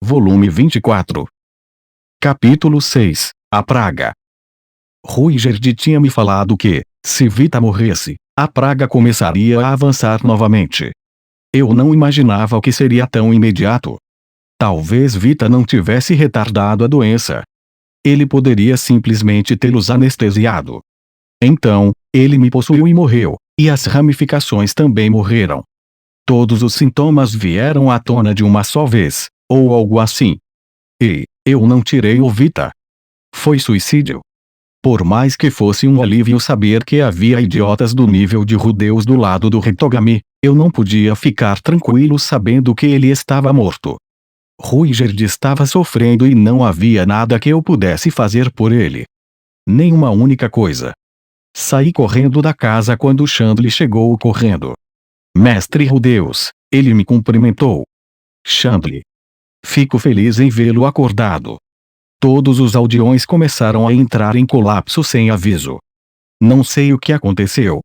Volume 24. Capítulo 6. A praga. Ruigerd tinha me falado que, se Vita morresse, a praga começaria a avançar novamente. Eu não imaginava que seria tão imediato. Talvez Vita não tivesse retardado a doença. Ele poderia simplesmente tê-los anestesiado. Então, ele me possuiu e morreu, e as ramificações também morreram. Todos os sintomas vieram à tona de uma só vez, ou algo assim. E eu não tirei o Vita. Foi suicídio. Por mais que fosse um alívio saber que havia idiotas do nível de Rudeus do lado do Retogami, eu não podia ficar tranquilo sabendo que ele estava morto. Ruigerd estava sofrendo e não havia nada que eu pudesse fazer por ele. Nem uma única coisa. Saí correndo da casa quando Chandler chegou correndo. Mestre Rudeus, ele me cumprimentou. Chandler. Fico feliz em vê-lo acordado. Todos os aldeões começaram a entrar em colapso sem aviso. Não sei o que aconteceu.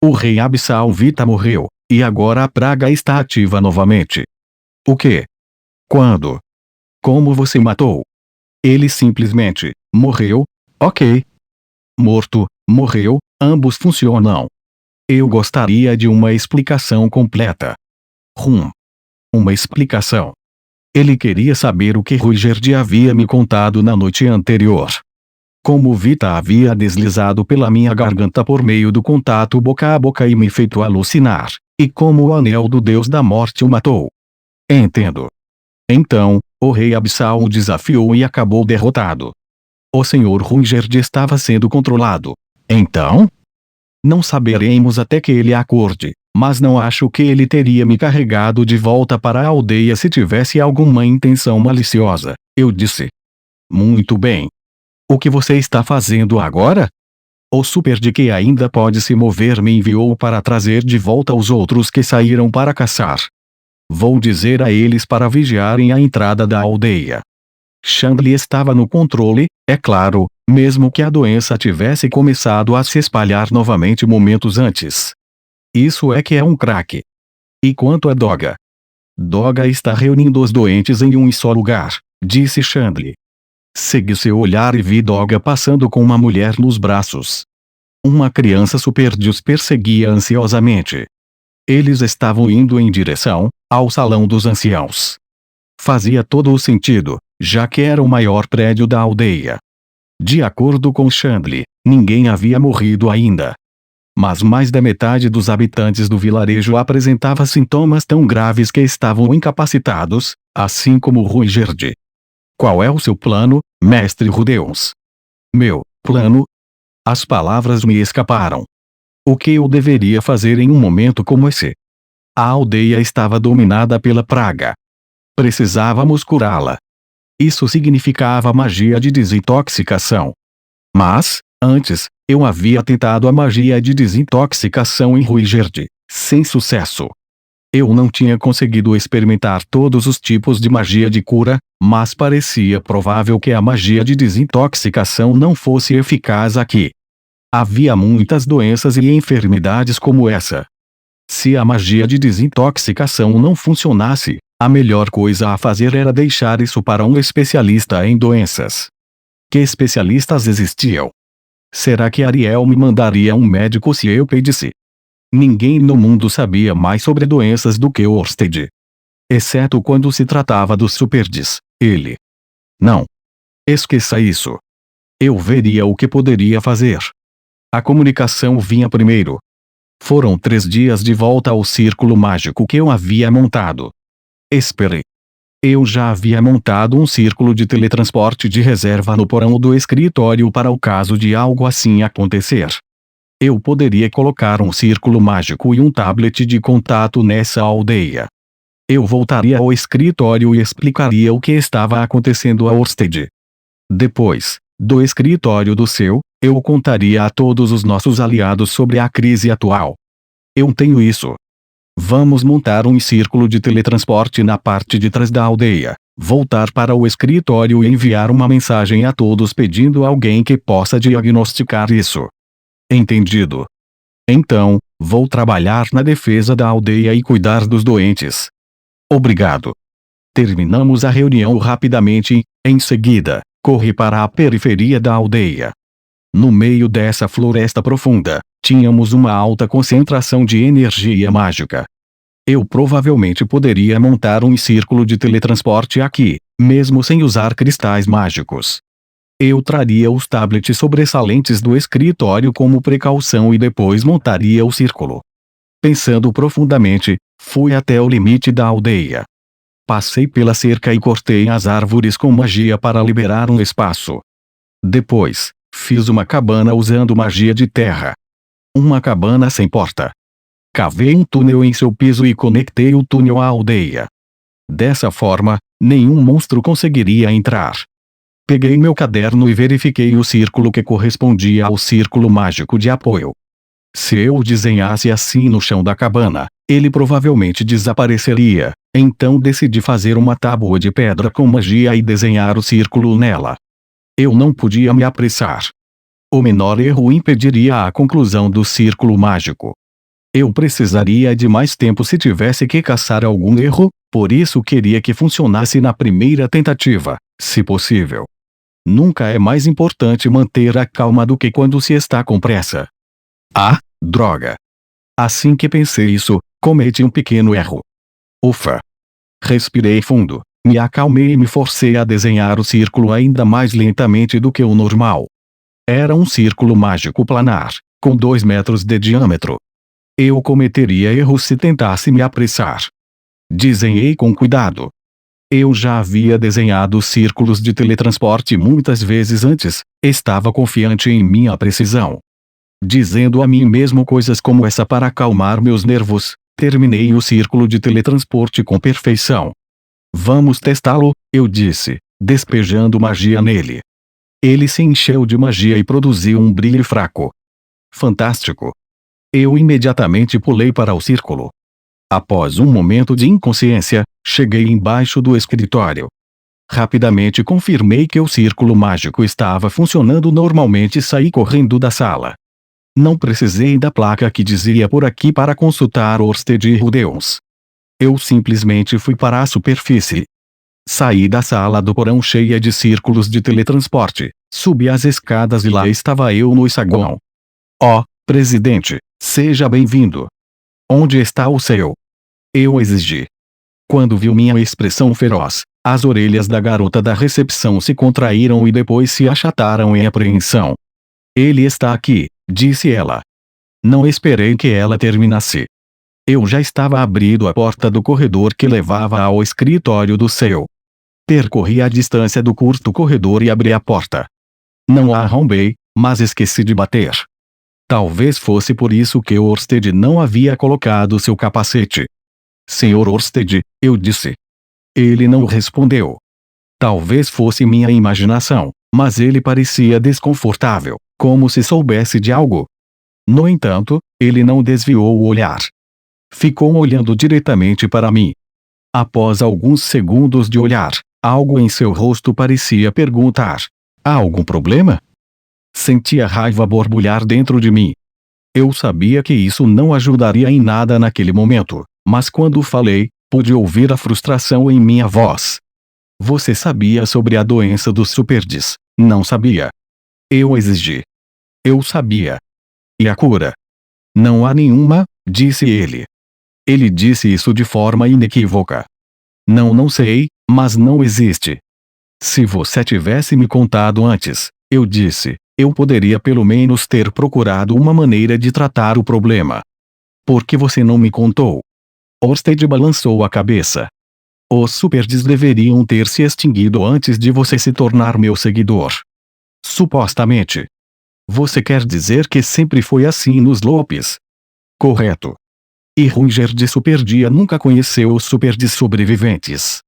O rei Abissal Vita morreu, e agora a praga está ativa novamente. O quê? Quando? Como você matou? Ele simplesmente morreu? Ok. Morto, morreu, ambos funcionam. Eu gostaria de uma explicação completa. Uma explicação. Ele queria saber o que Ruigerd havia me contado na noite anterior. Como Vita havia deslizado pela minha garganta por meio do contato boca a boca e me feito alucinar, e como o anel do deus da morte o matou. Entendo. Então, o rei Abissal o desafiou e acabou derrotado. O Sr. Ruigerd estava sendo controlado. Então? Não saberemos até que ele acorde. Mas não acho que ele teria me carregado de volta para a aldeia se tivesse alguma intenção maliciosa, eu disse. Muito bem. O que você está fazendo agora? O super de que ainda pode se mover me enviou para trazer de volta os outros que saíram para caçar. Vou dizer a eles para vigiarem a entrada da aldeia. Chandler estava no controle, é claro, mesmo que a doença tivesse começado a se espalhar novamente momentos antes. Isso é que é um craque. E quanto a Doga? Doga está reunindo os doentes em um só lugar, disse Chandler. Segui seu olhar e vi Doga passando com uma mulher nos braços. Uma criança super os perseguia ansiosamente. Eles estavam indo em direção ao salão dos anciãos. Fazia todo o sentido, já que era o maior prédio da aldeia. De acordo com Chandler, ninguém havia morrido ainda. Mas mais da metade dos habitantes do vilarejo apresentava sintomas tão graves que estavam incapacitados, assim como Ruigerd. Qual é o seu plano, mestre Rudeus? Meu plano? As palavras me escaparam. O que eu deveria fazer em um momento como esse? A aldeia estava dominada pela praga. Precisávamos curá-la. Isso significava magia de desintoxicação. Mas, antes, eu havia tentado a magia de desintoxicação em Ruigerd, sem sucesso. Eu não tinha conseguido experimentar todos os tipos de magia de cura, mas parecia provável que a magia de desintoxicação não fosse eficaz aqui. Havia muitas doenças e enfermidades como essa. Se a magia de desintoxicação não funcionasse, a melhor coisa a fazer era deixar isso para um especialista em doenças. Que especialistas existiam? Será que Ariel me mandaria um médico se eu pedisse? Ninguém no mundo sabia mais sobre doenças do que Orsted. Exceto quando se tratava dos superdes, ele. Não. Esqueça isso. Eu veria o que poderia fazer. A comunicação vinha primeiro. Foram 3 dias de volta ao círculo mágico que eu havia montado. Espere. Eu já havia montado um círculo de teletransporte de reserva no porão do escritório para o caso de algo assim acontecer. Eu poderia colocar um círculo mágico e um tablet de contato nessa aldeia. Eu voltaria ao escritório e explicaria o que estava acontecendo a Orsted. Depois, do escritório do seu, eu contaria a todos os nossos aliados sobre a crise atual. Eu tenho isso. Vamos montar um círculo de teletransporte na parte de trás da aldeia, voltar para o escritório e enviar uma mensagem a todos pedindo alguém que possa diagnosticar isso. Entendido? Então, vou trabalhar na defesa da aldeia e cuidar dos doentes. Obrigado. Terminamos a reunião rapidamente e, em seguida, corri para a periferia da aldeia. No meio dessa floresta profunda, tínhamos uma alta concentração de energia mágica. Eu provavelmente poderia montar um círculo de teletransporte aqui, mesmo sem usar cristais mágicos. Eu traria os tablets sobressalentes do escritório como precaução e depois montaria o círculo. Pensando profundamente, fui até o limite da aldeia. Passei pela cerca e cortei as árvores com magia para liberar um espaço. Depois, fiz uma cabana usando magia de terra. Uma cabana sem porta. Cavei um túnel em seu piso e conectei o túnel à aldeia. Dessa forma, nenhum monstro conseguiria entrar. Peguei meu caderno e verifiquei o círculo que correspondia ao círculo mágico de apoio. Se eu o desenhasse assim no chão da cabana, ele provavelmente desapareceria, então decidi fazer uma tábua de pedra com magia e desenhar o círculo nela. Eu não podia me apressar. O menor erro impediria a conclusão do círculo mágico. Eu precisaria de mais tempo se tivesse que caçar algum erro, por isso queria que funcionasse na primeira tentativa, se possível. Nunca é mais importante manter a calma do que quando se está com pressa. Ah, droga! Assim que pensei isso, cometi um pequeno erro. Ufa! Respirei fundo, me acalmei e me forcei a desenhar o círculo ainda mais lentamente do que o normal. Era um círculo mágico planar, com 2 metros de diâmetro. Eu cometeria erros se tentasse me apressar. Desenhei com cuidado. Eu já havia desenhado círculos de teletransporte muitas vezes antes, estava confiante em minha precisão. Dizendo a mim mesmo coisas como essa para acalmar meus nervos, terminei o círculo de teletransporte com perfeição. Vamos testá-lo, eu disse, despejando magia nele. Ele se encheu de magia e produziu um brilho fraco. Fantástico! Eu imediatamente pulei para o círculo. Após um momento de inconsciência, cheguei embaixo do escritório. Rapidamente confirmei que o círculo mágico estava funcionando normalmente e saí correndo da sala. Não precisei da placa que dizia por aqui para consultar Orsted e Rudeus. Eu simplesmente fui para a superfície. Saí da sala do porão cheia de círculos de teletransporte, subi as escadas e lá estava eu no saguão. Oh, presidente, seja bem-vindo. Onde está o seu? Eu exigi. Quando viu minha expressão feroz, as orelhas da garota da recepção se contraíram e depois se achataram em apreensão. Ele está aqui, disse ela. Não esperei que ela terminasse. Eu já estava abrindo a porta do corredor que levava ao escritório do seu. Percorri a distância do curto corredor e abri a porta. Não a arrombei, mas esqueci de bater. Talvez fosse por isso que Orsted não havia colocado seu capacete. Senhor Orsted, eu disse. Ele não respondeu. Talvez fosse minha imaginação, mas ele parecia desconfortável, como se soubesse de algo. No entanto, ele não desviou o olhar. Ficou olhando diretamente para mim. Após alguns segundos de olhar, algo em seu rosto parecia perguntar: há algum problema? Senti a raiva borbulhar dentro de mim. Eu sabia que isso não ajudaria em nada naquele momento, mas quando falei, pude ouvir a frustração em minha voz. Você sabia sobre a doença dos Superdes, não sabia? Eu exigi. Eu sabia. E a cura? Não há nenhuma, disse ele. Ele disse isso de forma inequívoca. Não sei, mas não existe. Se você tivesse me contado antes, eu disse, eu poderia pelo menos ter procurado uma maneira de tratar o problema. Por que você não me contou? Orsted balançou a cabeça. Os Superdes deveriam ter se extinguido antes de você se tornar meu seguidor. Supostamente. Você quer dizer que sempre foi assim nos Lopes? Correto. E Runger de Superdia nunca conheceu os Superdes sobreviventes.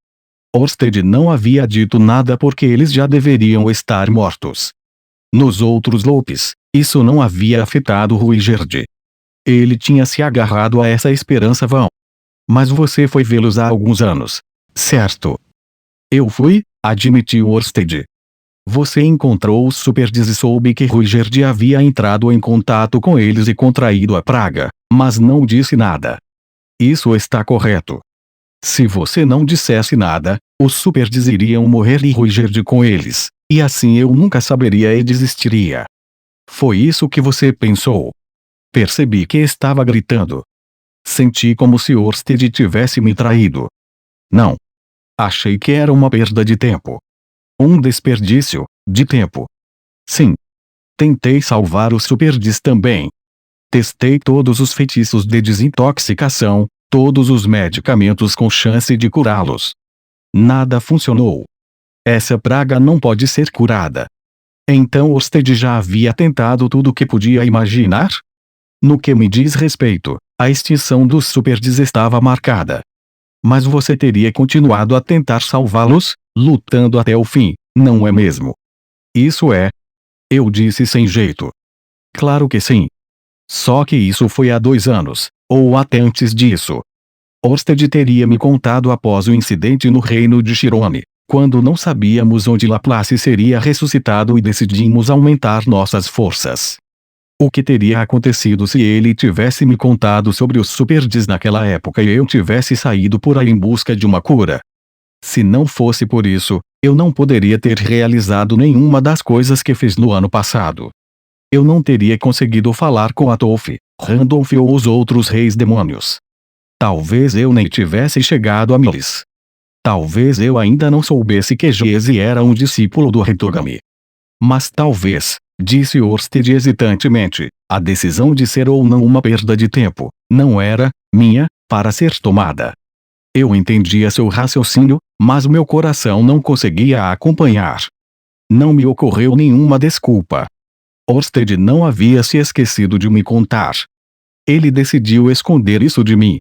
Orsted não havia dito nada porque eles já deveriam estar mortos. Nos outros Lopes, isso não havia afetado Ruigerd. Ele tinha se agarrado a essa esperança vã. Mas você foi vê-los há alguns anos, certo? Eu fui, admitiu Orsted. Você encontrou os Superdes e soube que Ruigerd havia entrado em contato com eles e contraído a praga, mas não disse nada. Isso está correto. Se você não dissesse nada, Os Superds iriam morrer e Ruigerd com eles, e assim eu nunca saberia e desistiria. Foi isso que você pensou? Percebi que estava gritando. Senti como se Orsted tivesse me traído. Não. Achei que era uma perda de tempo. Um desperdício de tempo. Sim. Tentei salvar os Superds também. Testei todos os feitiços de desintoxicação, todos os medicamentos com chance de curá-los. Nada funcionou. Essa praga não pode ser curada. Então Orsted já havia tentado tudo o que podia imaginar? No que me diz respeito, a extinção dos Superds estava marcada. Mas você teria continuado a tentar salvá-los, lutando até o fim, não é mesmo? Isso é. Eu disse sem jeito. Claro que sim. Só que isso foi há 2 anos, ou até antes disso. Orsted teria me contado após o incidente no reino de Chirone, quando não sabíamos onde Laplace seria ressuscitado e decidimos aumentar nossas forças. O que teria acontecido se ele tivesse me contado sobre os Superds naquela época e eu tivesse saído por aí em busca de uma cura? Se não fosse por isso, eu não poderia ter realizado nenhuma das coisas que fiz no ano passado. Eu não teria conseguido falar com Atolf, Randolph ou os outros reis demônios. Talvez eu nem tivesse chegado a Milis. Talvez eu ainda não soubesse que Jesse era um discípulo do Hitogami. Mas talvez, disse Orsted hesitantemente, a decisão de ser ou não uma perda de tempo, não era, minha, para ser tomada. Eu entendia seu raciocínio, mas meu coração não conseguia acompanhar. Não me ocorreu nenhuma desculpa. Orsted não havia se esquecido de me contar. Ele decidiu esconder isso de mim.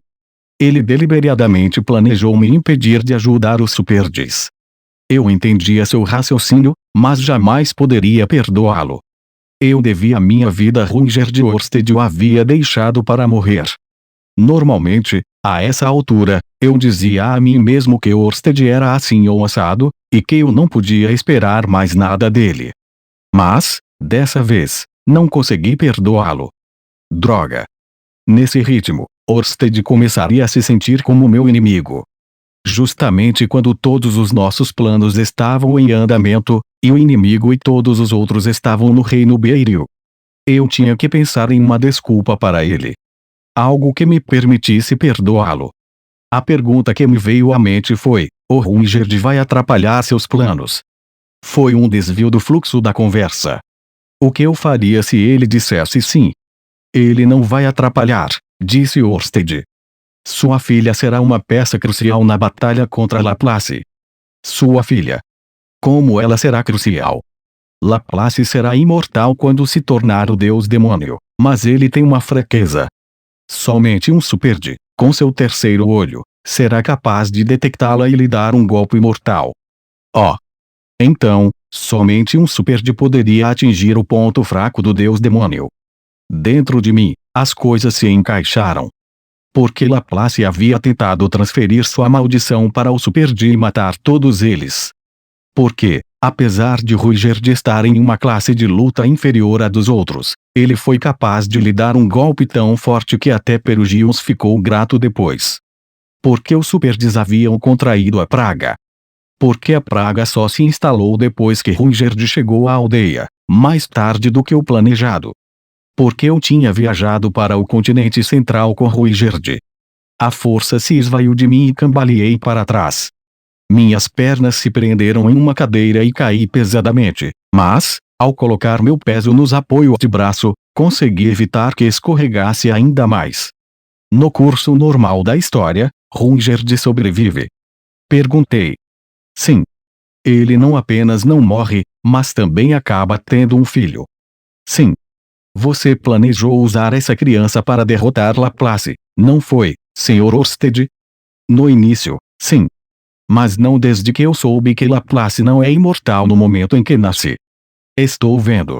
Ele deliberadamente planejou me impedir de ajudar os Superds. Eu entendia seu raciocínio, mas jamais poderia perdoá-lo. Eu devia minha vida a Ruigerd e Orsted o havia deixado para morrer. Normalmente, a essa altura, eu dizia a mim mesmo que Orsted era assim ou assado, e que eu não podia esperar mais nada dele. Mas, dessa vez, não consegui perdoá-lo. Droga! Nesse ritmo, Orsted começaria a se sentir como meu inimigo. Justamente quando todos os nossos planos estavam em andamento, e o inimigo e todos os outros estavam no reino Beiril. Eu tinha que pensar em uma desculpa para ele. Algo que me permitisse perdoá-lo. A pergunta que me veio à mente foi: o Ruigerd vai atrapalhar seus planos? Foi um desvio do fluxo da conversa. O que eu faria se ele dissesse sim? Ele não vai atrapalhar, disse Orsted. Sua filha será uma peça crucial na batalha contra Laplace. Sua filha. Como ela será crucial? Laplace será imortal quando se tornar o deus demônio, mas ele tem uma fraqueza. Somente um Superd, com seu terceiro olho, será capaz de detectá-la e lhe dar um golpe mortal. Oh! Então, somente um Superd poderia atingir o ponto fraco do deus demônio. Dentro de mim, as coisas se encaixaram. Porque Laplace havia tentado transferir sua maldição para o Superd e matar todos eles. Porque, apesar de Ruigerd estar em uma classe de luta inferior à dos outros, ele foi capaz de lhe dar um golpe tão forte que até Perugius ficou grato depois. Porque os Superds haviam contraído a praga. Porque a praga só se instalou depois que Ruigerd chegou à aldeia, mais tarde do que o planejado. Porque eu tinha viajado para o continente central com Ruigerd. A força se esvaiu de mim e cambaleei para trás. Minhas pernas se prenderam em uma cadeira e caí pesadamente, mas, ao colocar meu peso nos apoios de braço, consegui evitar que escorregasse ainda mais. No curso normal da história, Ruigerd sobrevive. Perguntei. Sim. Ele não apenas não morre, mas também acaba tendo um filho. Sim. Você planejou usar essa criança para derrotar Laplace, não foi, Sr. Orsted? No início, sim. Mas não desde que eu soube que Laplace não é imortal no momento em que nasci. Estou vendo.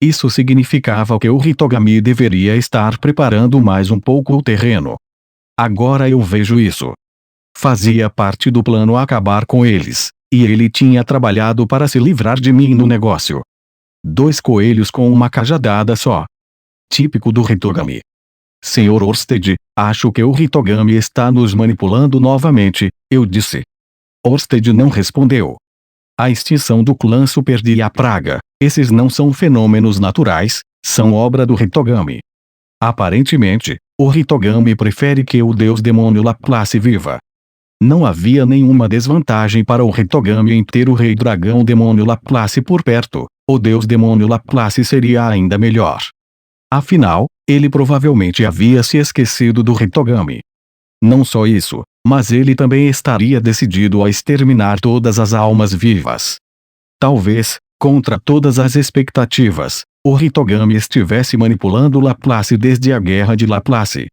Isso significava que o Hitogami deveria estar preparando mais um pouco o terreno. Agora eu vejo isso. Fazia parte do plano acabar com eles, e ele tinha trabalhado para se livrar de mim no negócio. 2 coelhos com uma cajadada só. Típico do Hitogami. Sr. Orsted, acho que o Hitogami está nos manipulando novamente, eu disse. Orsted não respondeu. A extinção do clã Super e a praga, esses não são fenômenos naturais, são obra do Hitogami. Aparentemente, o Hitogami prefere que o deus demônio Laplace viva. Não havia nenhuma desvantagem para o Hitogami em ter o rei dragão demônio Laplace por perto, o deus demônio Laplace seria ainda melhor. Afinal, ele provavelmente havia se esquecido do Hitogami. Não só isso, mas ele também estaria decidido a exterminar todas as almas vivas. Talvez, contra todas as expectativas, o Hitogami estivesse manipulando Laplace desde a Guerra de Laplace.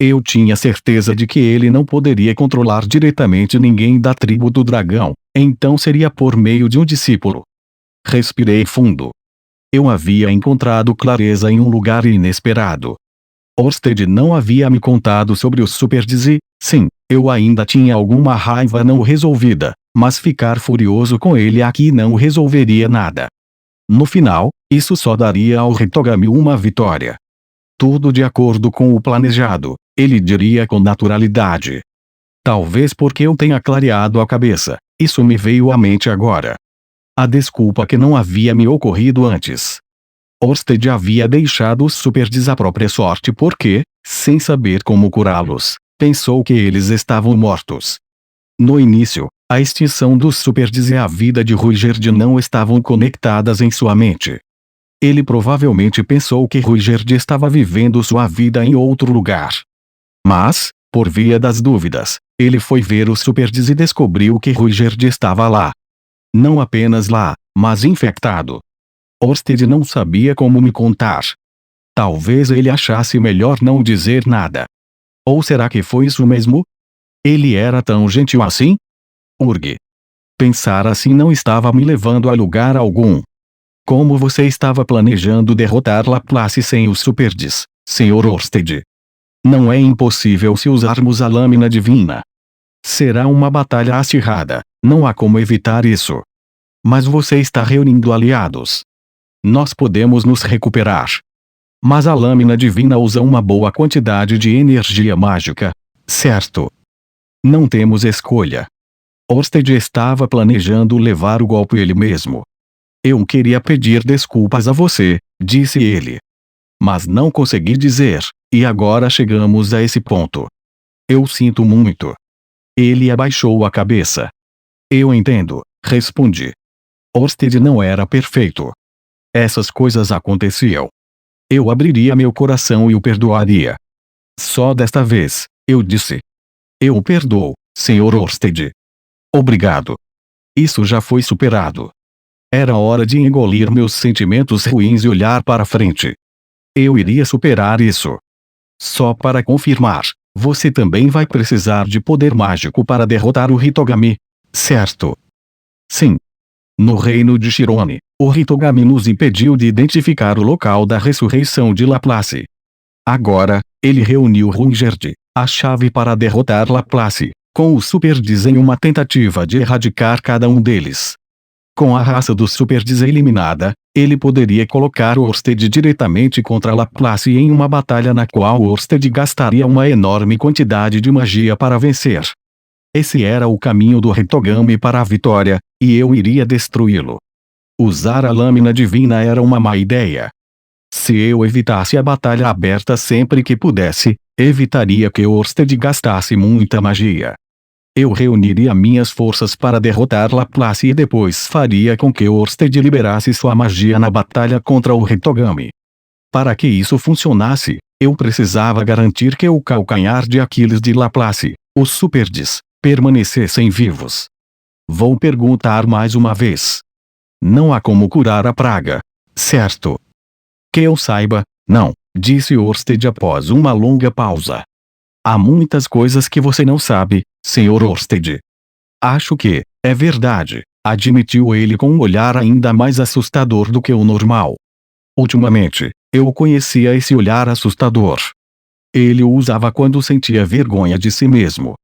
Eu tinha certeza de que ele não poderia controlar diretamente ninguém da tribo do dragão, então seria por meio de um discípulo. Respirei fundo. Eu havia encontrado clareza em um lugar inesperado. Orsted não havia me contado sobre os Supers e, sim, eu ainda tinha alguma raiva não resolvida, mas ficar furioso com ele aqui não resolveria nada. No final, isso só daria ao Hitogami uma vitória. Tudo de acordo com o planejado, ele diria com naturalidade. Talvez porque eu tenha clareado a cabeça, isso me veio à mente agora. A desculpa que não havia me ocorrido antes. Orsted havia deixado os Supers à própria sorte porque, sem saber como curá-los, pensou que eles estavam mortos. No início, a extinção dos Supers e a vida de Ruigerd não estavam conectadas em sua mente. Ele provavelmente pensou que Ruigerd estava vivendo sua vida em outro lugar. Mas, por via das dúvidas, ele foi ver os Supers e descobriu que Ruigerd estava lá. Não apenas lá, mas infectado. Orsted não sabia como me contar. Talvez ele achasse melhor não dizer nada. Ou será que foi isso mesmo? Ele era tão gentil assim? Urg. Pensar assim não estava me levando a lugar algum. Como você estava planejando derrotar Laplace sem os Supers, Sr. Orsted? Não é impossível se usarmos a lâmina divina. Será uma batalha acirrada, não há como evitar isso. Mas você está reunindo aliados. Nós podemos nos recuperar. Mas a lâmina divina usa uma boa quantidade de energia mágica, certo? Não temos escolha. Orsted estava planejando levar o golpe ele mesmo. Eu queria pedir desculpas a você, disse ele. Mas não consegui dizer, e agora chegamos a esse ponto. Eu sinto muito. Ele abaixou a cabeça. Eu entendo, respondi. Orsted não era perfeito. Essas coisas aconteciam. Eu abriria meu coração e o perdoaria. Só desta vez, eu disse. Eu o perdoo, Sr. Orsted. Obrigado. Isso já foi superado. Era hora de engolir meus sentimentos ruins e olhar para frente. Eu iria superar isso. Só para confirmar, você também vai precisar de poder mágico para derrotar o Hitogami, certo? Sim. No reino de Shirone, o Hitogami nos impediu de identificar o local da ressurreição de Laplace. Agora, ele reuniu Ruigerd, a chave para derrotar Laplace, com os Supers em uma tentativa de erradicar cada um deles. Com a raça dos Supers eliminada, ele poderia colocar Orsted diretamente contra Laplace em uma batalha na qual Orsted gastaria uma enorme quantidade de magia para vencer. Esse era o caminho do Hitogami para a vitória, e eu iria destruí-lo. Usar a lâmina divina era uma má ideia. Se eu evitasse a batalha aberta sempre que pudesse, evitaria que Orsted gastasse muita magia. Eu reuniria minhas forças para derrotar Laplace e depois faria com que Orsted liberasse sua magia na batalha contra o Hitogami. Para que isso funcionasse, eu precisava garantir que o calcanhar de Aquiles de Laplace, os Supers, permanecessem vivos. Vou perguntar mais uma vez. Não há como curar a praga, certo? Que eu saiba, não, disse Orsted após uma longa pausa. Há muitas coisas que você não sabe, Sr. Orsted. Acho que, é verdade, admitiu ele com um olhar ainda mais assustador do que o normal. Ultimamente, eu conhecia esse olhar assustador. Ele o usava quando sentia vergonha de si mesmo.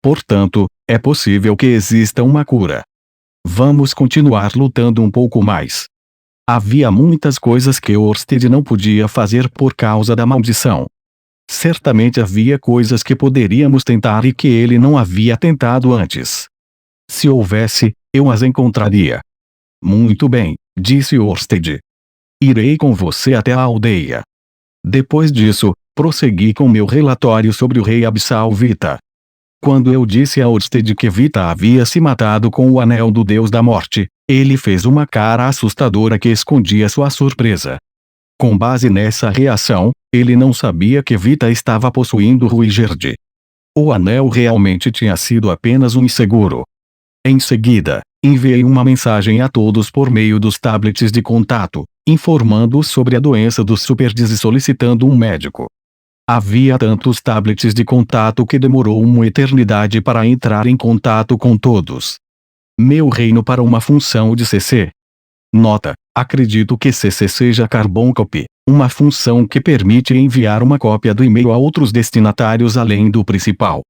Portanto, é possível que exista uma cura. Vamos continuar lutando um pouco mais. Havia muitas coisas que Orsted não podia fazer por causa da maldição. Certamente havia coisas que poderíamos tentar e que ele não havia tentado antes. Se houvesse, eu as encontraria. Muito bem, disse Orsted. Irei com você até a aldeia. Depois disso, prossegui com meu relatório sobre o rei Absal Vita. Quando eu disse a Orsted que Vita havia se matado com o anel do deus da morte, ele fez uma cara assustadora que escondia sua surpresa. Com base nessa reação, ele não sabia que Vita estava possuindo Ruigerd. O anel realmente tinha sido apenas um inseguro. Em seguida, enviei uma mensagem a todos por meio dos tablets de contato, informando-os sobre a doença dos Superdes e solicitando um médico. Havia tantos tablets de contato que demorou uma eternidade para entrar em contato com todos. Meu reino para uma função de CC. Nota: acredito que CC seja Carbon Copy, uma função que permite enviar uma cópia do e-mail a outros destinatários além do principal.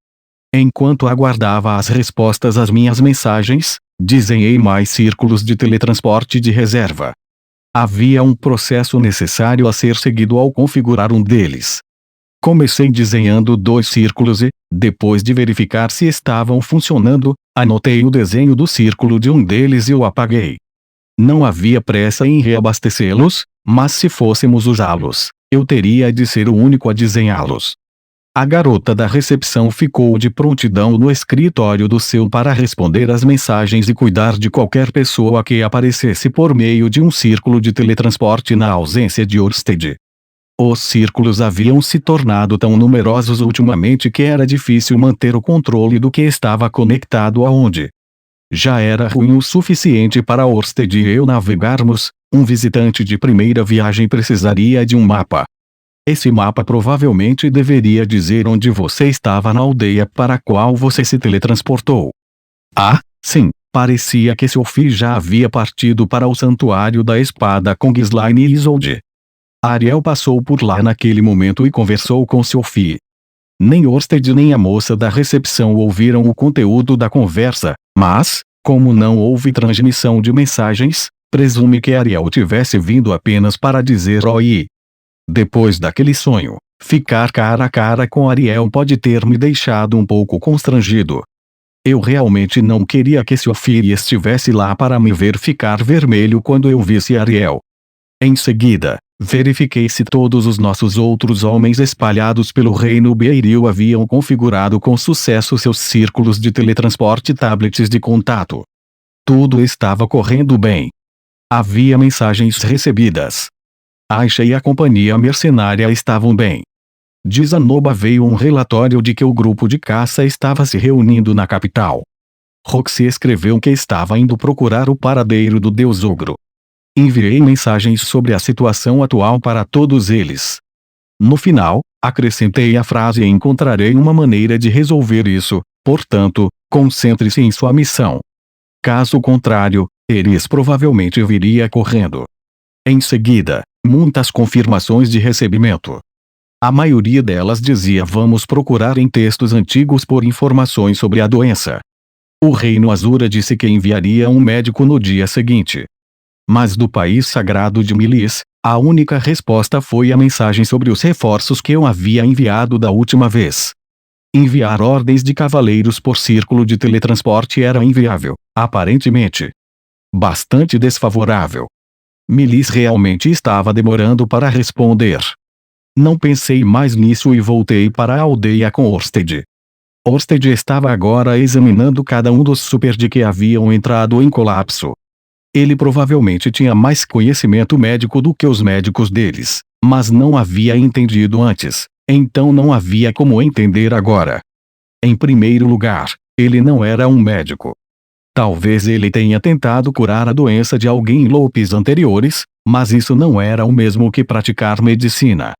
Enquanto aguardava as respostas às minhas mensagens, desenhei mais círculos de teletransporte de reserva. Havia um processo necessário a ser seguido ao configurar um deles. Comecei desenhando 2 círculos e, depois de verificar se estavam funcionando, anotei o desenho do círculo de um deles e o apaguei. Não havia pressa em reabastecê-los, mas se fôssemos usá-los, eu teria de ser o único a desenhá-los. A garota da recepção ficou de prontidão no escritório do seu para responder às mensagens e cuidar de qualquer pessoa que aparecesse por meio de um círculo de teletransporte na ausência de Orsted. Os círculos haviam se tornado tão numerosos ultimamente que era difícil manter o controle do que estava conectado aonde. Já era ruim o suficiente para Orsted e eu navegarmos, um visitante de primeira viagem precisaria de um mapa. Esse mapa provavelmente deveria dizer onde você estava na aldeia para a qual você se teletransportou. Ah, sim, parecia que Sophie já havia partido para o Santuário da Espada com Ghislaine e Isolde. Ariel passou por lá naquele momento e conversou com Sophie. Nem Orsted nem a moça da recepção ouviram o conteúdo da conversa, mas, como não houve transmissão de mensagens, presume que Ariel tivesse vindo apenas para dizer oi. Depois daquele sonho, ficar cara a cara com Ariel pode ter me deixado um pouco constrangido. Eu realmente não queria que Sophie estivesse lá para me ver ficar vermelho quando eu visse Ariel. Em seguida, verifiquei se todos os nossos outros homens espalhados pelo reino Beiril haviam configurado com sucesso seus círculos de teletransporte e tablets de contato. Tudo estava correndo bem. Havia mensagens recebidas. Aisha e a companhia mercenária estavam bem. De Zanoba veio um relatório de que o grupo de caça estava se reunindo na capital. Roxy escreveu que estava indo procurar o paradeiro do deus ogro. Enviei mensagens sobre a situação atual para todos eles. No final, acrescentei a frase: encontrarei uma maneira de resolver isso, portanto, concentre-se em sua missão. Caso contrário, Eris provavelmente viria correndo. Em seguida, muitas confirmações de recebimento. A maioria delas dizia: vamos procurar em textos antigos por informações sobre a doença. O reino Azura disse que enviaria um médico no dia seguinte. Mas do país sagrado de Milis, a única resposta foi a mensagem sobre os reforços que eu havia enviado da última vez. Enviar ordens de cavaleiros por círculo de teletransporte era inviável, aparentemente. Bastante desfavorável. Milis realmente estava demorando para responder. Não pensei mais nisso e voltei para a aldeia com Orsted. Orsted estava agora examinando cada um dos Superdi que haviam entrado em colapso. Ele provavelmente tinha mais conhecimento médico do que os médicos deles, mas não havia entendido antes, então não havia como entender agora. Em primeiro lugar, ele não era um médico. Talvez ele tenha tentado curar a doença de alguém em lopes anteriores, mas isso não era o mesmo que praticar medicina.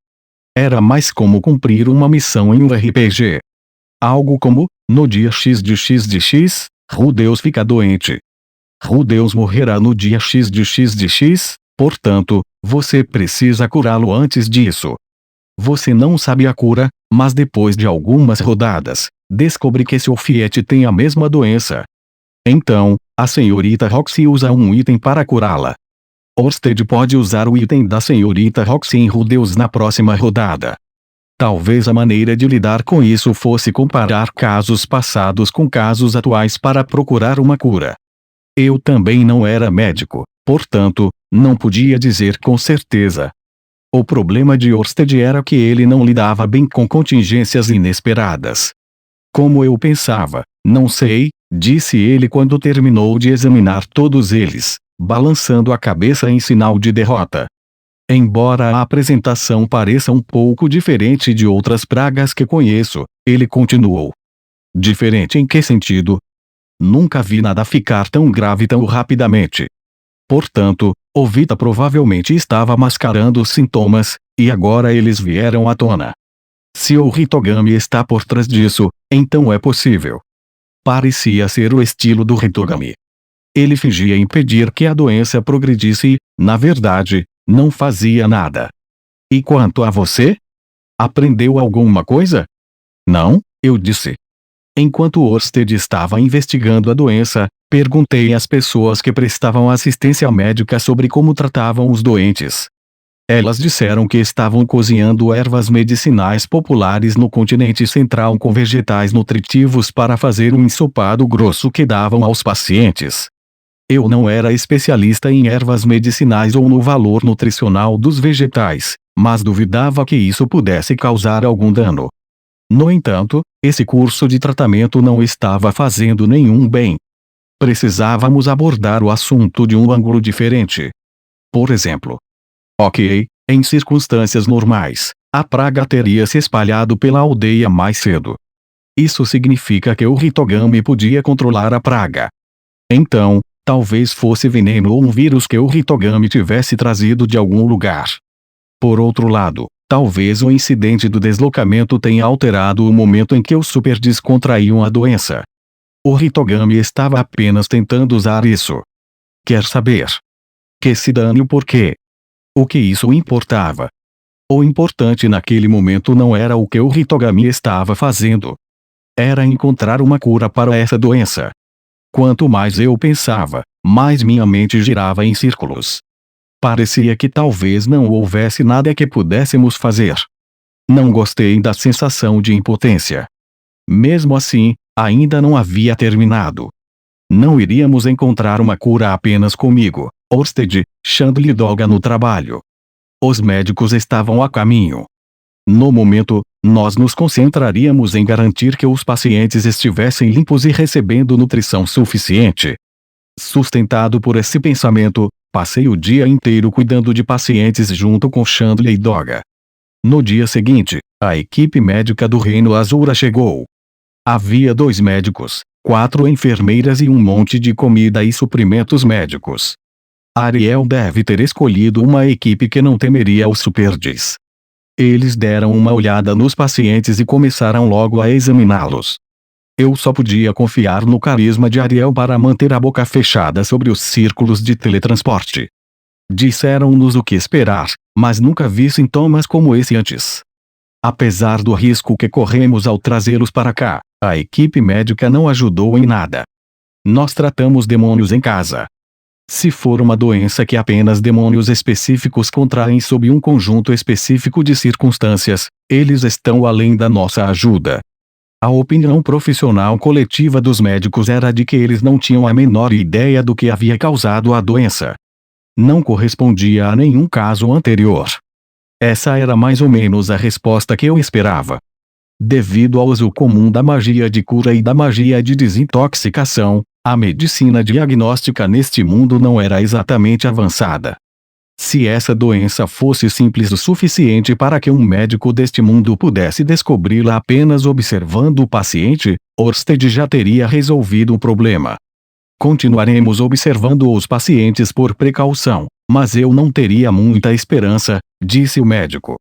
Era mais como cumprir uma missão em um RPG. Algo como, no dia X de X, Rudeus fica doente. Rudeus morrerá no dia X de X, portanto, você precisa curá-lo antes disso. Você não sabe a cura, mas depois de algumas rodadas, descobre que Sofiete tem a mesma doença. Então, a senhorita Roxy usa um item para curá-la. Orsted pode usar o item da senhorita Roxy em Rudeus na próxima rodada. Talvez a maneira de lidar com isso fosse comparar casos passados com casos atuais para procurar uma cura. Eu também não era médico, portanto, não podia dizer com certeza. O problema de Orsted era que ele não lidava bem com contingências inesperadas. Como eu pensava, não sei, disse ele quando terminou de examinar todos eles, balançando a cabeça em sinal de derrota. Embora a apresentação pareça um pouco diferente de outras pragas que conheço, ele continuou. Diferente em que sentido? Nunca vi nada ficar tão grave tão rapidamente. Portanto, o Vita provavelmente estava mascarando os sintomas, e agora eles vieram à tona. Se o Hitogami está por trás disso, então é possível. Parecia ser o estilo do Hitogami. Ele fingia impedir que a doença progredisse e, na verdade, não fazia nada. E quanto a você? Aprendeu alguma coisa? Não, eu disse. Enquanto Orsted estava investigando a doença, perguntei às pessoas que prestavam assistência médica sobre como tratavam os doentes. Elas disseram que estavam cozinhando ervas medicinais populares no continente central com vegetais nutritivos para fazer um ensopado grosso que davam aos pacientes. Eu não era especialista em ervas medicinais ou no valor nutricional dos vegetais, mas duvidava que isso pudesse causar algum dano. No entanto, esse curso de tratamento não estava fazendo nenhum bem. Precisávamos abordar o assunto de um ângulo diferente. Por exemplo. Ok, em circunstâncias normais, a praga teria se espalhado pela aldeia mais cedo. Isso significa que o Hitogami podia controlar a praga. Então, talvez fosse veneno ou um vírus que o Hitogami tivesse trazido de algum lugar. Por outro lado, talvez o incidente do deslocamento tenha alterado o momento em que os Superdis contraíam a doença. O Hitogami estava apenas tentando usar isso. Quer saber? Que se dane o porquê. O que isso importava? O importante naquele momento não era o que o Hitogami estava fazendo. Era encontrar uma cura para essa doença. Quanto mais eu pensava, mais minha mente girava em círculos. Parecia que talvez não houvesse nada que pudéssemos fazer. Não gostei da sensação de impotência. Mesmo assim, ainda não havia terminado. Não iríamos encontrar uma cura apenas comigo, Orsted, Chandler e Doga no trabalho. Os médicos estavam a caminho. No momento, nós nos concentraríamos em garantir que os pacientes estivessem limpos e recebendo nutrição suficiente. Sustentado por esse pensamento, passei o dia inteiro cuidando de pacientes junto com Chandler e Doga. No dia seguinte, a equipe médica do Reino Azura chegou. Havia 2 médicos, 4 enfermeiras e um monte de comida e suprimentos médicos. Ariel deve ter escolhido uma equipe que não temeria os Superdis. Eles deram uma olhada nos pacientes e começaram logo a examiná-los. Eu só podia confiar no carisma de Ariel para manter a boca fechada sobre os círculos de teletransporte. Disseram-nos o que esperar, mas nunca vi sintomas como esse antes. Apesar do risco que corremos ao trazê-los para cá, a equipe médica não ajudou em nada. Nós tratamos demônios em casa. Se for uma doença que apenas demônios específicos contraem sob um conjunto específico de circunstâncias, eles estão além da nossa ajuda. A opinião profissional coletiva dos médicos era de que eles não tinham a menor ideia do que havia causado a doença. Não correspondia a nenhum caso anterior. Essa era mais ou menos a resposta que eu esperava. Devido ao uso comum da magia de cura e da magia de desintoxicação, a medicina diagnóstica neste mundo não era exatamente avançada. Se essa doença fosse simples o suficiente para que um médico deste mundo pudesse descobri-la apenas observando o paciente, Orsted já teria resolvido o problema. Continuaremos observando os pacientes por precaução, mas eu não teria muita esperança, disse o médico.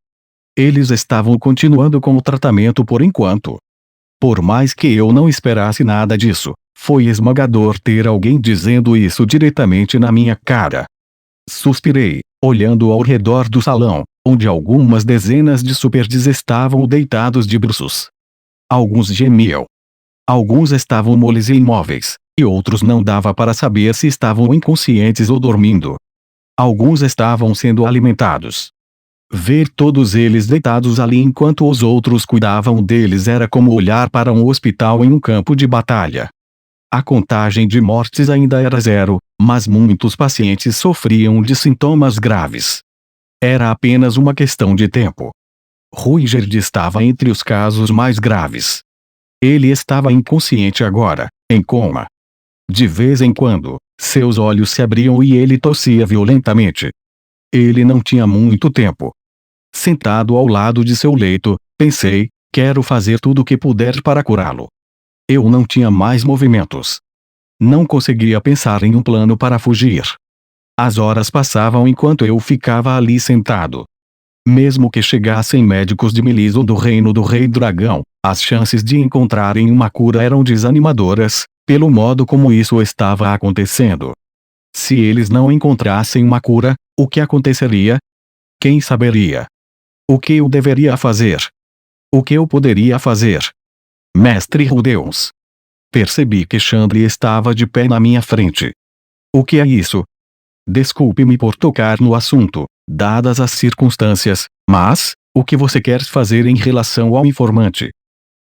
Eles estavam continuando com o tratamento por enquanto. Por mais que eu não esperasse nada disso, foi esmagador ter alguém dizendo isso diretamente na minha cara. Suspirei, olhando ao redor do salão, onde algumas dezenas de Superdis estavam deitados de bruços. Alguns gemiam. Alguns estavam moles e imóveis, e outros não dava para saber se estavam inconscientes ou dormindo. Alguns estavam sendo alimentados. Ver todos eles deitados ali enquanto os outros cuidavam deles era como olhar para um hospital em um campo de batalha. A contagem de mortes ainda era 0, mas muitos pacientes sofriam de sintomas graves. Era apenas uma questão de tempo. Ruijerd estava entre os casos mais graves. Ele estava inconsciente agora, em coma. De vez em quando, seus olhos se abriam e ele tossia violentamente. Ele não tinha muito tempo. Sentado ao lado de seu leito, pensei, quero fazer tudo o que puder para curá-lo. Eu não tinha mais movimentos. Não conseguia pensar em um plano para fugir. As horas passavam enquanto eu ficava ali sentado. Mesmo que chegassem médicos de Melis ou do reino do Rei Dragão, as chances de encontrarem uma cura eram desanimadoras, pelo modo como isso estava acontecendo. Se eles não encontrassem uma cura, o que aconteceria? Quem saberia? O que eu deveria fazer? O que eu poderia fazer? Mestre Rudeus. Percebi que Chandler estava de pé na minha frente. O que é isso? Desculpe-me por tocar no assunto, dadas as circunstâncias, mas, o que você quer fazer em relação ao informante?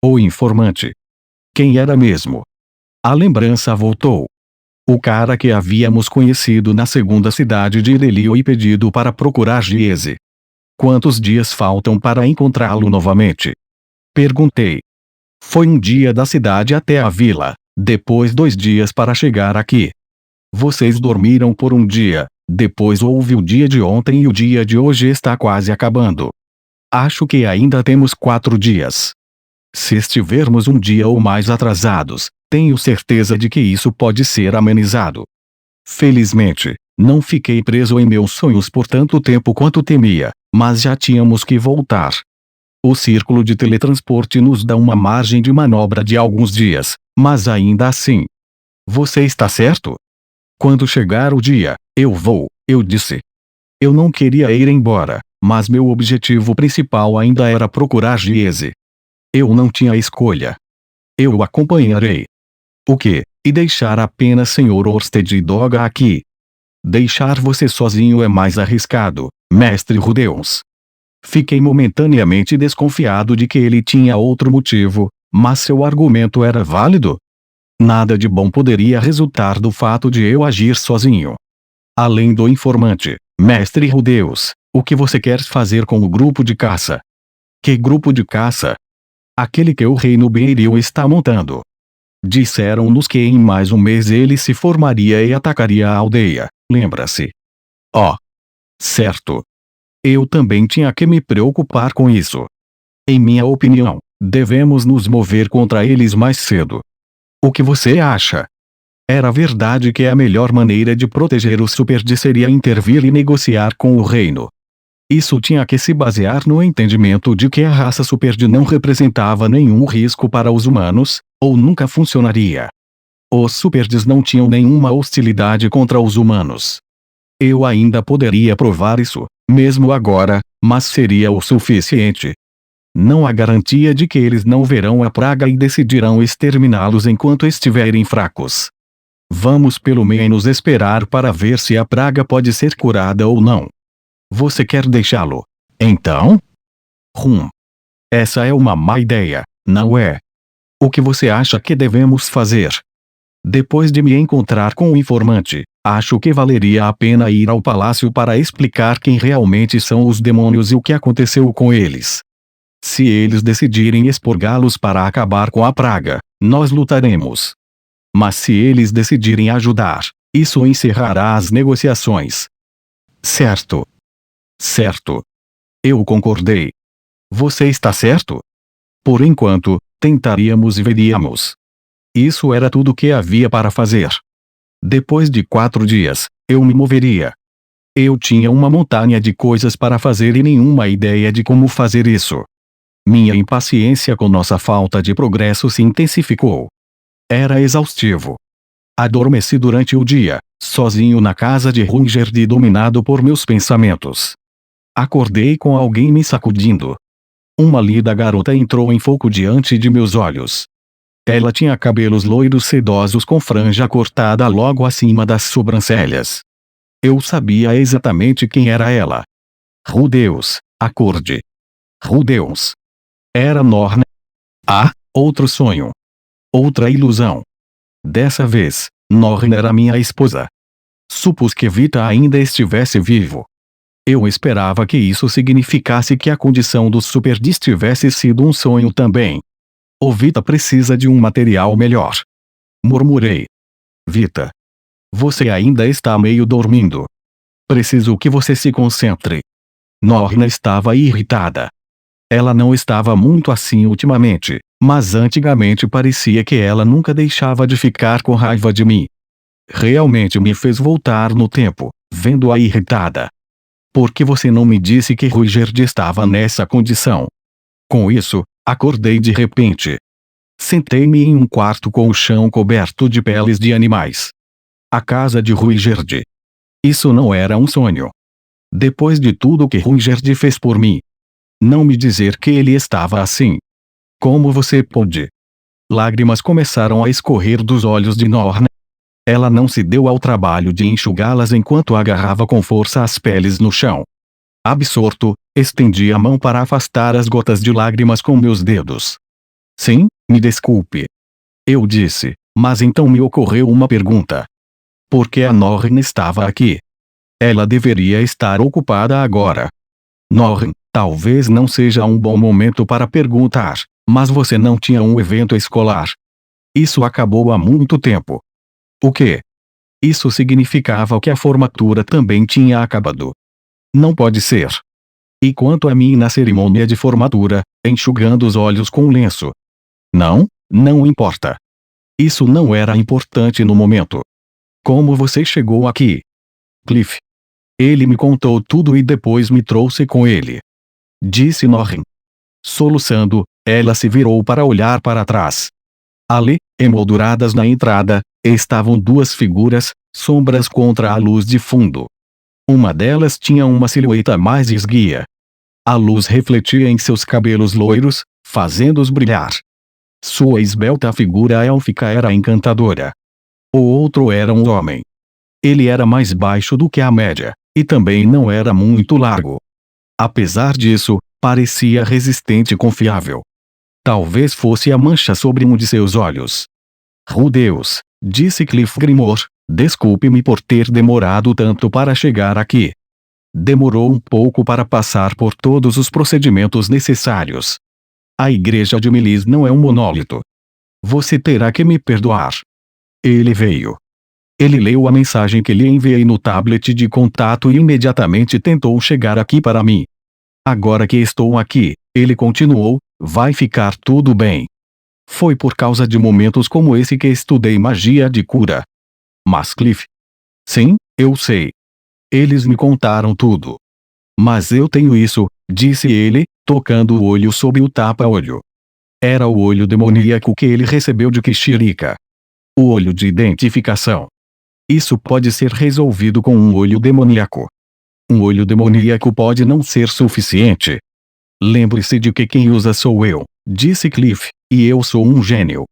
O informante. Quem era mesmo? A lembrança voltou. O cara que havíamos conhecido na segunda cidade de Irelio e pedido para procurar Giese. Quantos dias faltam para encontrá-lo novamente? Perguntei. Foi um dia da cidade até a vila, depois 2 dias para chegar aqui. Vocês dormiram por um dia, depois houve o dia de ontem e o dia de hoje está quase acabando. Acho que ainda temos 4 dias. Se estivermos um dia ou mais atrasados, tenho certeza de que isso pode ser amenizado. Felizmente, não fiquei preso em meus sonhos por tanto tempo quanto temia, mas já tínhamos que voltar. O círculo de teletransporte nos dá uma margem de manobra de alguns dias, mas ainda assim. Você está certo? Quando chegar o dia, eu vou, eu disse. Eu não queria ir embora, mas meu objetivo principal ainda era procurar Giese. Eu não tinha escolha. Eu o acompanharei. O quê? E deixar apenas Sr. Orsted e Doga aqui? Deixar você sozinho é mais arriscado, Mestre Rudeus. Fiquei momentaneamente desconfiado de que ele tinha outro motivo, mas seu argumento era válido? Nada de bom poderia resultar do fato de eu agir sozinho. Além do informante, Mestre Rudeus, o que você quer fazer com o grupo de caça? Que grupo de caça? Aquele que o Reino Beiril está montando. Disseram-nos que em mais um mês ele se formaria e atacaria a aldeia, lembra-se? Oh. Certo. Eu também tinha que me preocupar com isso. Em minha opinião, devemos nos mover contra eles mais cedo. O que você acha? Era verdade que a melhor maneira de proteger os Superd seria intervir e negociar com o reino. Isso tinha que se basear no entendimento de que a raça Superd não representava nenhum risco para os humanos, ou nunca funcionaria. Os Superds não tinham nenhuma hostilidade contra os humanos. Eu ainda poderia provar isso, mesmo agora, mas seria o suficiente. Não há garantia de que eles não verão a praga e decidirão exterminá-los enquanto estiverem fracos. Vamos pelo menos esperar para ver se a praga pode ser curada ou não. Você quer deixá-lo? Então? Essa é uma má ideia, não é? O que você acha que devemos fazer? Depois de me encontrar com o informante, acho que valeria a pena ir ao palácio para explicar quem realmente são os demônios e o que aconteceu com eles. Se eles decidirem expurgá-los para acabar com a praga, nós lutaremos. Mas se eles decidirem ajudar, isso encerrará as negociações. Certo. Certo. Eu concordei. Você está certo? Por enquanto, tentaríamos e veríamos. Isso era tudo o que havia para fazer. Depois de 4 dias, eu me moveria. Eu tinha uma montanha de coisas para fazer e nenhuma ideia de como fazer isso. Minha impaciência com nossa falta de progresso se intensificou. Era exaustivo. Adormeci durante o dia, sozinho na casa de Ruijerd e dominado por meus pensamentos. Acordei com alguém me sacudindo. Uma lida garota entrou em foco diante de meus olhos. Ela tinha cabelos loiros sedosos com franja cortada logo acima das sobrancelhas. Eu sabia exatamente quem era ela. Rudeus, Acorde. Deus. Era Norn. Ah, outro sonho. Outra ilusão. Dessa vez, Norn era minha esposa. Supus que Vita ainda estivesse vivo. Eu esperava que isso significasse que a condição do Superdis tivesse sido um sonho também. O Vita precisa de um material melhor. Murmurei. Vita. Você ainda está meio dormindo. Preciso que você se concentre. Norna estava irritada. Ela não estava muito assim ultimamente, mas antigamente parecia que ela nunca deixava de ficar com raiva de mim. Realmente me fez voltar no tempo, vendo-a irritada. Por que você não me disse que Ruigerd estava nessa condição? Com isso, acordei de repente. Sentei-me em um quarto com o chão coberto de peles de animais. A casa de Ruigerd. Isso não era um sonho. Depois de tudo que Ruigerd fez por mim. Não me dizer que ele estava assim. Como você pôde? Lágrimas começaram a escorrer dos olhos de Norna. Ela não se deu ao trabalho de enxugá-las enquanto agarrava com força as peles no chão. Absorto, estendi a mão para afastar as gotas de lágrimas com meus dedos. Sim, me desculpe. Eu disse, mas então me ocorreu uma pergunta. Por que a Norn estava aqui? Ela deveria estar ocupada agora. Norn, talvez não seja um bom momento para perguntar, mas você não tinha um evento escolar. Isso acabou há muito tempo. O quê? Isso significava que a formatura também tinha acabado. Não pode ser. E quanto a mim na cerimônia de formatura, enxugando os olhos com um lenço? Não importa. Isso não era importante no momento. Como você chegou aqui? Cliff. Ele me contou tudo e depois me trouxe com ele. Disse Norrin. Soluçando, ela se virou para olhar para trás. Ali, emolduradas na entrada, estavam duas figuras, sombras contra a luz de fundo. Uma delas tinha uma silhueta mais esguia. A luz refletia em seus cabelos loiros, fazendo-os brilhar. Sua esbelta figura élfica era encantadora. O outro era um homem. Ele era mais baixo do que a média, e também não era muito largo. Apesar disso, parecia resistente e confiável. Talvez fosse a mancha sobre um de seus olhos. Deus, disse Cliff Grimor, desculpe-me por ter demorado tanto para chegar aqui. Demorou um pouco para passar por todos os procedimentos necessários. A igreja de Melis não é um monólito. Você terá que me perdoar. Ele veio. Ele leu a mensagem que lhe enviei no tablet de contato e imediatamente tentou chegar aqui para mim. Agora que estou aqui, ele continuou, vai ficar tudo bem. Foi por causa de momentos como esse que estudei magia de cura. Mas Cliff? Sim, eu sei. Eles me contaram tudo. Mas eu tenho isso, disse ele, tocando o olho sob o tapa-olho. Era o olho demoníaco que ele recebeu de Kishirika. O olho de identificação. Isso pode ser resolvido com um olho demoníaco. Um olho demoníaco pode não ser suficiente. Lembre-se de que quem usa sou eu, disse Cliff, e eu sou um gênio.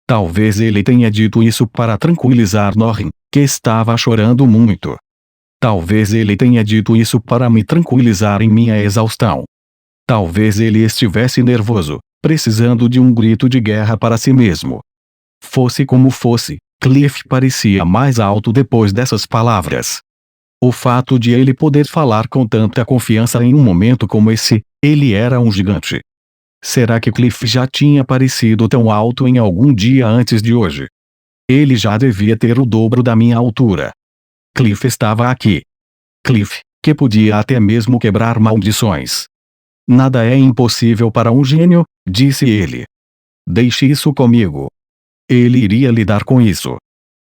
Talvez ele tenha dito isso para tranquilizar Norrin, que estava chorando muito. Talvez ele tenha dito isso para me tranquilizar em minha exaustão. Talvez ele estivesse nervoso, precisando de um grito de guerra para si mesmo. Fosse como fosse, Cliff parecia mais alto depois dessas palavras. O fato de ele poder falar com tanta confiança em um momento como esse, ele era um gigante. Será que Cliff já tinha parecido tão alto em algum dia antes de hoje? Ele já devia ter o dobro da minha altura. Cliff estava aqui. Cliff, que podia até mesmo quebrar maldições. Nada é impossível para um gênio, disse ele. Deixe isso comigo. Ele iria lidar com isso.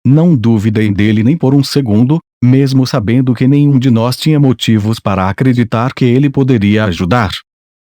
Não duvidem dele nem por um segundo, mesmo sabendo que nenhum de nós tinha motivos para acreditar que ele poderia ajudar.